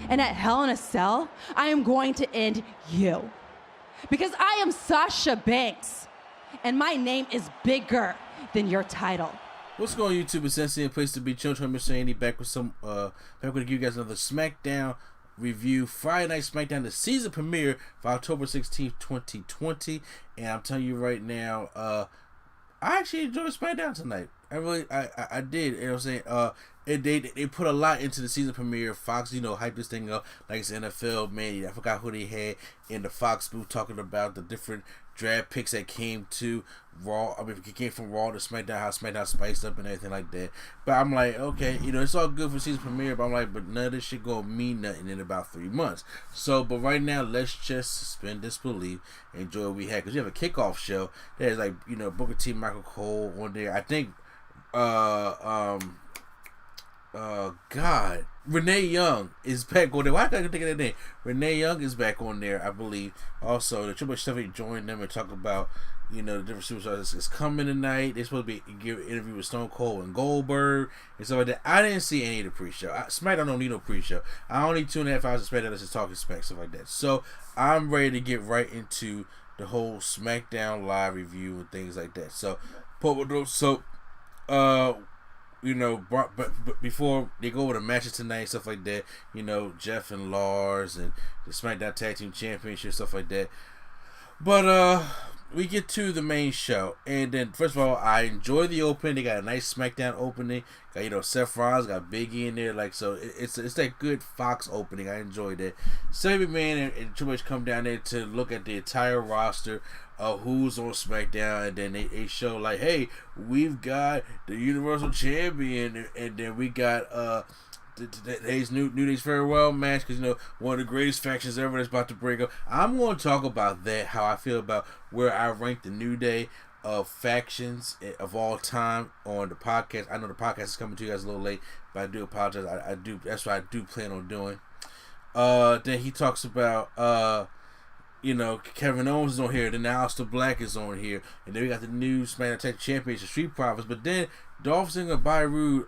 And at Hell in a Cell, I am going to end you. Because I am Sasha Banks. And my name is bigger than your title. What's going on, YouTube? It's Sensei, a place to be. Children, Mr. Andy, back with back to give you guys another SmackDown review. Friday Night SmackDown, the season premiere for October 16th, 2020. And I'm telling you right now, I actually enjoyed SmackDown tonight. I did. You know what I'm saying? They put a lot into the season premiere. Fox, hyped this thing up like it's NFL. Man, I forgot who they had in the Fox booth talking about the different draft picks that came to Raw. I mean, it came from Raw to SmackDown, how SmackDown spiced up and everything like that. But I'm like, okay, it's all good for season premiere. But I'm like, but none of this shit gonna mean nothing in about 3 months. So, but right now, let's just suspend disbelief and enjoy what we had, because you have a kickoff show. There's like, Booker T, Michael Cole on there. I think, God, Renee Young is back on there. Why can't I think of that name? Renee Young is back on there, I believe. Also, the Triple H stuff, joined them and talk about, the different superstars is coming tonight. They're supposed to give an interview with Stone Cold and Goldberg and stuff like that. I didn't see any of the pre-show. SmackDown don't need no pre-show. I only 2.5 hours of SmackDown that's just talking smack, stuff like that. So I'm ready to get right into the whole SmackDown live review and things like that. But before they go over the matches tonight, stuff like that, Jeff and Lars and the SmackDown Tag Team Championship, stuff like that. But we get to the main show, and then first of all, I enjoy the opening. They got a nice SmackDown opening. Got Seth Rollins, got Big E in there, so it's that good Fox opening. I enjoyed that. Sammy McMahon and Triple H come down there to look at the entire roster of who's on SmackDown, and then they show like, hey, we've got the Universal Champion, and then we got today's New Day's farewell match, because one of the greatest factions ever that's about to break up. I'm going to talk about that, how I feel about where I rank the New Day of factions of all time on the podcast. I know the podcast is coming to you guys a little late, but I do apologize. I do. That's what I do plan on doing. Then he talks about Kevin Owens is on here, then Aleister Black is on here, and then we got the new SmackDown Tag Championship, Street Profits. But then Dolph Ziggler, Byron,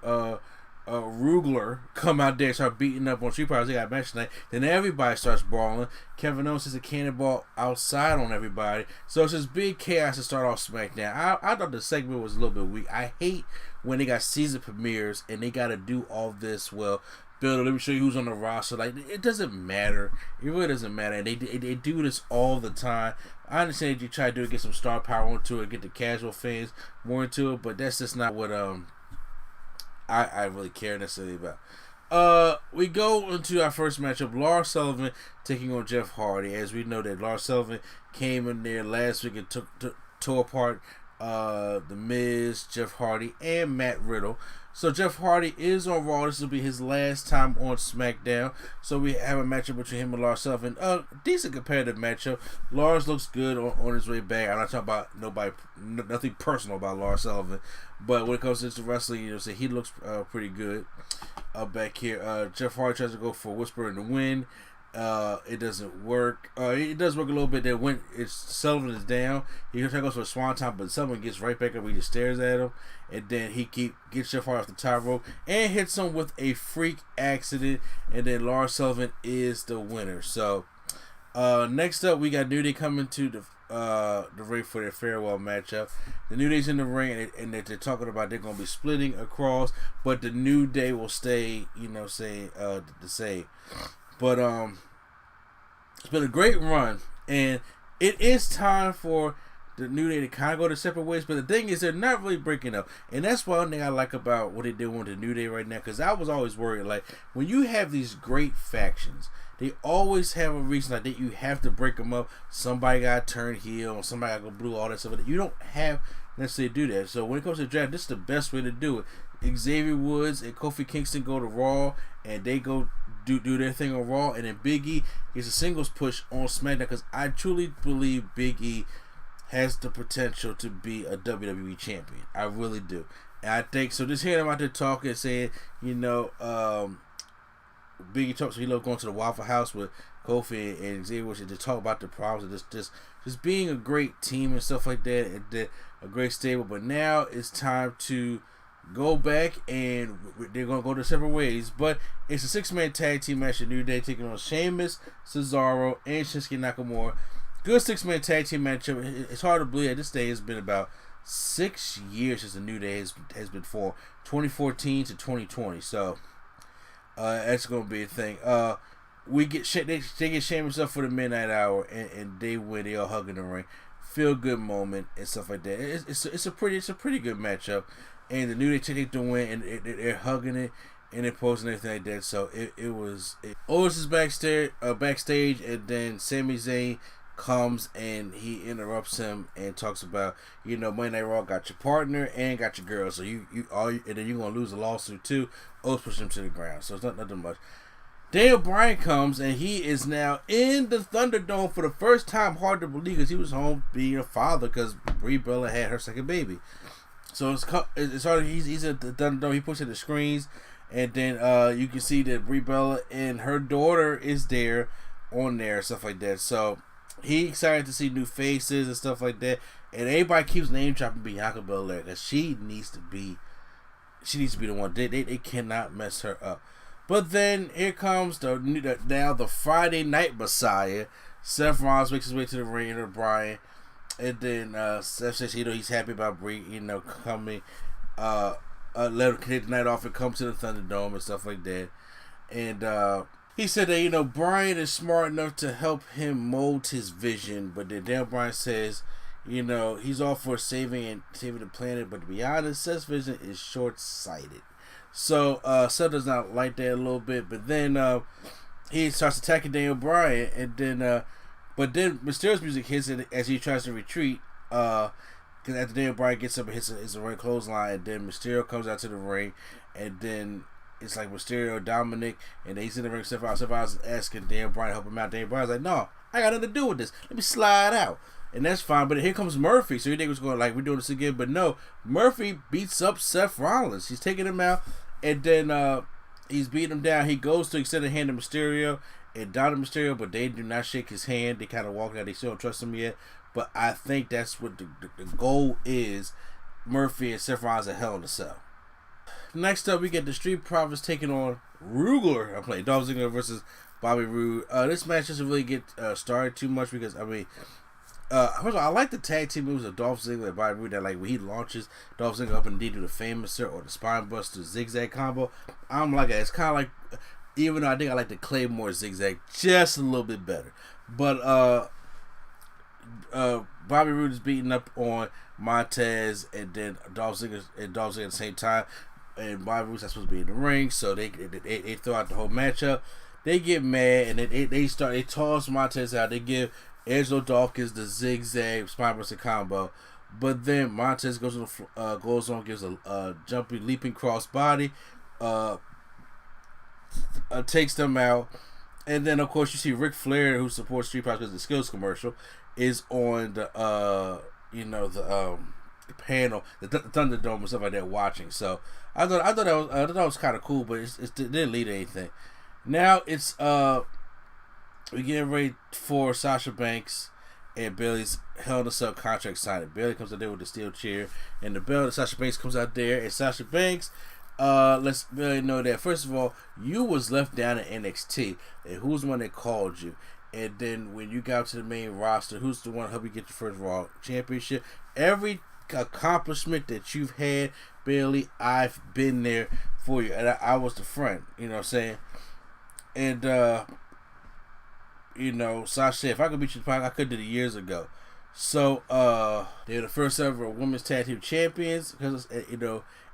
Rugler come out there and start beating up on Street Profits. They got a match tonight. Then everybody starts brawling. Kevin Owens is a cannonball outside on everybody. So it's just big chaos to start off SmackDown. I thought the segment was a little bit weak. I hate when they got season premieres and they got to do all this. Well, Bill, let me show you who's on the roster. Like, it doesn't matter. It really doesn't matter. And they do this all the time. I understand you try to do it, get some star power into it, get the casual fans more into it, but that's just not what I really care necessarily about. We go into our first matchup. Lars Sullivan taking on Jeff Hardy. As we know that Lars Sullivan came in there last week and tore apart The Miz, Jeff Hardy, and Matt Riddle. So Jeff Hardy is on Raw. This will be his last time on SmackDown. So we have a matchup between him and Lars Sullivan. Decent competitive matchup. Lars looks good on his way back. I'm not talking about nothing personal about Lars Sullivan, but when it comes to wrestling, he looks pretty good back here. Jeff Hardy tries to go for a Whisper in the Wind. It doesn't work. It does work a little bit. That when Sullivan is down, he goes for a swanton, but Sullivan gets right back up. He just stares at him, and then he gets Jeff Hardy off the top rope and hits him with a freak accident, and then Lars Sullivan is the winner. So next up, we got New Day coming to the ring for their farewell matchup. The New Day's in the ring, and they're talking about they're going to be splitting across, but the New Day will stay, the same. But it's been a great run, and it is time for the New Day to kind of go their separate ways. But the thing is, they're not really breaking up, and that's one thing I like about what they're doing with the New Day right now. Because I was always worried, like, when you have these great factions, they always have a reason like that you have to break them up. Somebody got to turn heel, or somebody got to go blue, all that stuff. You don't have necessarily do that. So when it comes to the draft, this is the best way to do it. Xavier Woods and Kofi Kingston go to Raw, and they go do their thing on Raw, and then Big E gets a singles push on SmackDown, because I truly believe Big E has the potential to be a WWE champion. I really do. And I think so. Just hearing him out there talking, saying, Big E talks, he loves going to the Waffle House with Kofi and Xavier Woods to talk about the problems of just being a great team and stuff like that, and a great stable. But now it's time to go back and they're gonna go their separate ways. But it's a 6-man tag team match. The New Day taking on Sheamus, Cesaro, and Shinsuke Nakamura. Good 6-man tag team matchup. It's hard to believe at this day it's been about 6 years since the New Day has been formed, 2014 to 2020. So that's gonna be a thing. They get Sheamus up for the midnight hour, and they win. They all hug in the ring. Feel good moment and stuff like that. It's a pretty good matchup, and the New Day take the win, and they're hugging it and they're posting everything like that. So Otis is backstage, and then Sami Zayn comes and he interrupts him and talks about, Monday Night Raw got your partner and got your girl, so and then you're gonna lose a lawsuit too. Otis pushes him to the ground, so it's nothing much. Daniel Bryan comes and he is now in the Thunderdome for the first time. Hard to believe because he was home being a father because Brie Bella had her second baby. So it's hard. He's at the Thunderdome. He pushes the screens, and then you can see that Brie Bella and her daughter is there on there, stuff like that. So he excited to see new faces and stuff like that. And everybody keeps name dropping Bianca Belair because she needs to be the one. They cannot mess her up. But then here comes the Friday Night Messiah. Seth Rollins makes his way to the ring to Bryan, and then Seth says he's happy about Brie coming, let her kick the night off and come to the Thunderdome and stuff like that. And he said that Bryan is smart enough to help him mold his vision, but then Daniel Bryan says he's all for saving the planet, but to be honest, Seth's vision is short-sighted. So Seth does not like that a little bit, but then he starts attacking Daniel Bryan, and then but then Mysterio's music hits it as he tries to retreat. Because after Daniel Bryan gets up and hits a ring clothesline, and then Mysterio comes out to the ring, and then it's like Mysterio, Dominic, and he's in the ring. Seth Rollins is asking Daniel Bryan to help him out. Daniel Bryan's like, "No, I got nothing to do with this. Let me slide out." And that's fine, but here comes Murphy. So you think it's going we're doing this again, but no. Murphy beats up Seth Rollins. He's taking him out. And then he's beating him down. He goes to extend a hand to Mysterio and Dominic Mysterio, but they do not shake his hand. They kind of walk out. They still don't trust him yet. But I think that's what the goal is. Murphy and Seth Rollins at Hell in a Cell. Next up, we get the Street Profits taking on Rugler. I'm playing Dolph Ziggler versus Bobby Roode. This match doesn't really get started too much because, first of all, I like the tag team moves of Dolph Ziggler and Bobby Roode. That when he launches Dolph Ziggler up and D do the Famouser or the Spine Buster zigzag combo. I'm like it. It's kind of like, even though I think I like the Claymore zigzag just a little bit better. But Bobby Roode is beating up on Montez and then Dolph Ziggler at the same time. And Bobby Roode's not supposed to be in the ring, so they throw out the whole matchup. They get mad and they toss Montez out. They give Angelo Dawkins the zigzag spinebuster combo, but then Montez goes on, gives a jumping, leaping crossbody, takes them out, and then of course you see Ric Flair, who supports Street Profits because the Skills commercial, is on the panel, the Thunderdome and stuff like that, watching. So I thought that was kind of cool, but it didn't lead to anything. Now it's we getting ready for Sasha Banks and Bayley's Hell in a Cell contract signing. Bayley comes out there with the steel chair and the belt. Sasha Banks comes out there, and Sasha Banks lets Bayley know that first of all, you was left down at NXT, and who's the one that called you? And then when you got to the main roster, who's the one to help you get your first Raw Championship? Every accomplishment that you've had, Bayley, I've been there for you, and I was the friend. You know what I'm saying? And Sasha said, if I could beat you, I could do it years ago. So they're the first ever women's tag team champions, because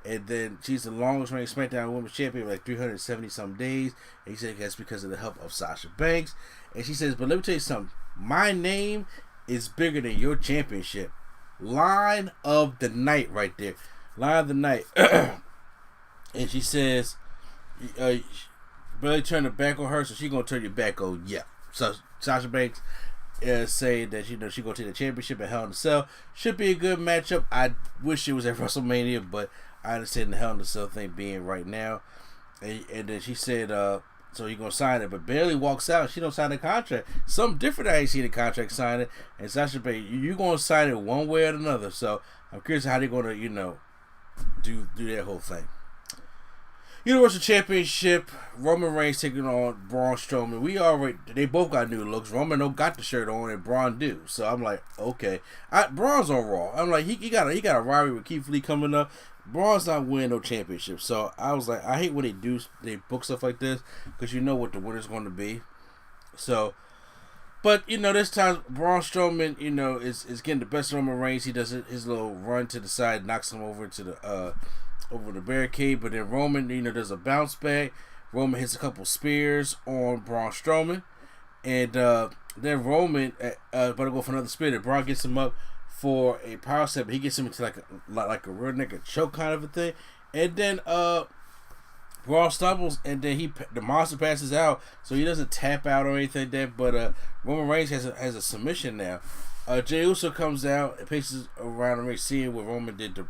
and then she's the longest reigning SmackDown women's champion, like 370 some days. And he said that's because of the help of Sasha Banks. And she says, but let me tell you something. My name is bigger than your championship. Line of the night right there. Line of the night. And she says, Bayley turned her back on her, so she gonna turn your back on yeah. So Sasha Banks saying that she gonna take the championship at Hell in a Cell. Should be a good matchup. I wish it was at WrestleMania, but I understand the Hell in a Cell thing being right now. And then she said, so you're gonna sign it, but Bayley walks out. She don't sign the contract. Something different. I ain't seen the contract signing. And Sasha Banks, you gonna sign it one way or another. So I'm curious how they're gonna do that whole thing. Universal Championship, Roman Reigns taking on Braun Strowman. They both got new looks. Roman don't got the shirt on and Braun do. So I'm like, okay. Braun's on Raw. I'm like, he got a rivalry with Keith Lee coming up. Braun's not winning no championship. So I was like, I hate when they book stuff like this because you know what the winner's going to be. So, but this time Braun Strowman, is getting the best of Roman Reigns. He does his little run to the side, knocks him over to the over the barricade, but then Roman, does a bounce back. Roman hits a couple spears on Braun Strowman, and then Roman about to go for another spear. Braun gets him up for a power step, but he gets him into like a rear naked choke kind of a thing, and then Braun stumbles, and then the monster passes out, so he doesn't tap out or anything like that. But Roman Reigns has a submission now. Jey Uso comes out and paces around the ring, seeing what Roman did to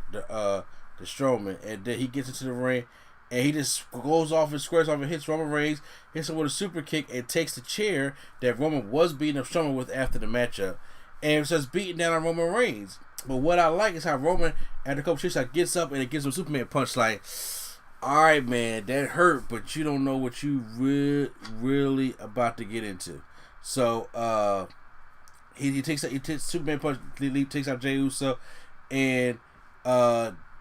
the Strowman, and then he gets into the ring, and he just goes off and squares off and hits Roman Reigns, hits him with a super kick, and takes the chair that Roman was beating up Strowman with after the matchup, and starts beating down on Roman Reigns. But what I like is how Roman, after a couple shots, gets up and it gives him a Superman punch, like, all right, man, that hurt, but you don't know what you really about to get into. So he takes Superman punch, takes out Jey Uso, and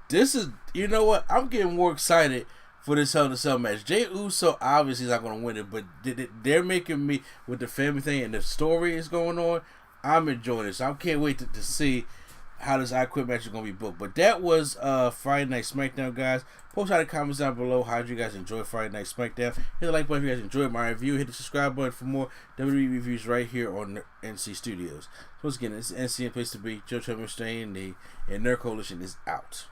this is, you know what? I'm getting more excited for this Hell in a Cell match. Jey Uso obviously is not going to win it, but they're making me, with the family thing and the story is going on, I'm enjoying this. I can't wait to see how this I Quit match is going to be booked. But that was Friday Night Smackdown, guys. Post out the comments down below. How did you guys enjoy Friday Night Smackdown? Hit the like button if you guys enjoyed my review. Hit the subscribe button for more WWE reviews right here on NC Studios. So once again, it's NC and place to be. Joe Trevor Stain, and Nerd Coalition is out.